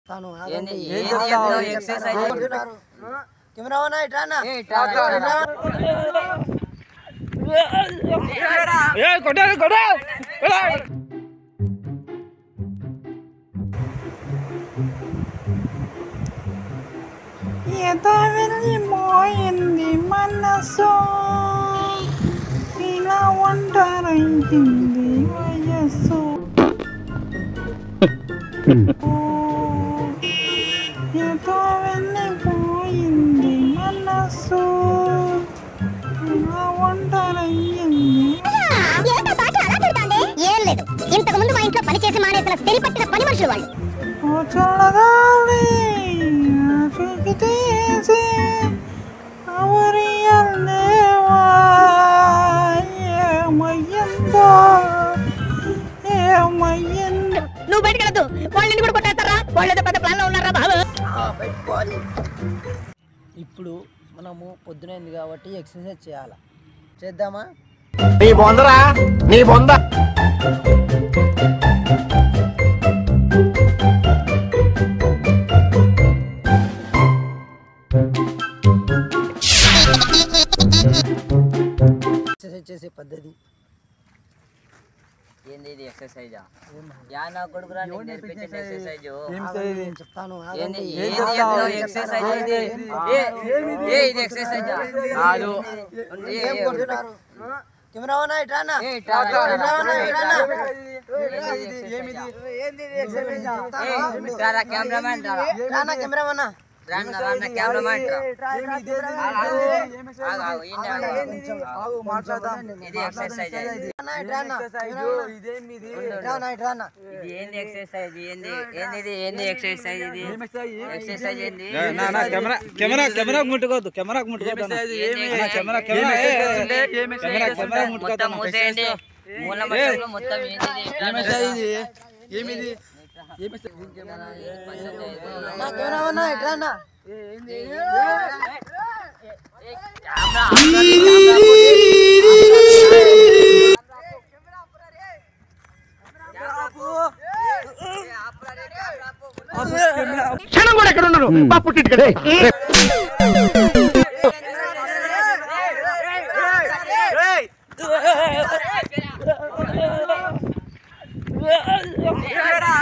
చెప్తాను కెమెరానా ఇట్రానా ఏదో వెళ్ళిపోయింది మనసు ఇలా ఒంటరైంది వయస్సు ఏదో వెళ్ళిపోయింది మనసు ఇలా ఒంటరైంది. ఏం లేదు, ఇంతకు ముందు మా ఇంట్లో పని చేసి మానేసిన తెలిపట్టిన పని మనుషులు వాళ్ళు. ఓ చల్లగాలి చూకితేసి అవరియల్లేవా ఏమయ్యిందో ఏమయ్యిందో. నువ్వు బయటకు వెళ్ళదు, వాళ్ళని కూడా కొట్టేస్తారా? వాళ్ళు పెద్ద ప్లాన్ లో ఉన్నారా బాబు? ఇప్పుడు మనము పొద్దునైంది కాబట్టి ఎక్సర్సైజ్ చేయాలి. చేద్దామా? నీ బొందరా నీ బొంద ఎక్సర్సైజ్ చేసే పద్ధతి ఏంది ఇది ఎక్సర్సైజా? యా నా కొడుకురా నీకు నేర్పించిన ఎక్సర్సైజ్ చెప్తాను. ఏంది ఎక్సర్సైజ్ ఇది? ఇది ఎక్సర్సైజా? కాదు. కెమెరానా ఇట్రానా కెమెరామ్యాన్ కెమెరామన్నా కెమెరామ్యాన్ ఇది ఎక్సర్సైజ్. ఇది ఏంది ఎక్సర్సైజ్? ఏంది ఎక్సర్సైజ్? ఇది ఎక్సర్సైజ్ ఏంది? కెమెరా ముట్టుకోవద్దు, కెమెరాకు ముట్టుకోవద్దు. మొత్తం మూసేయండి. మూల మట్టంలో మొత్తం ఏంది? కెమెరామన్నా ఇట్రానా క్షణం కూడా ఎక్కడ ఉండరు పుట్టింటి కదా. కెమెరా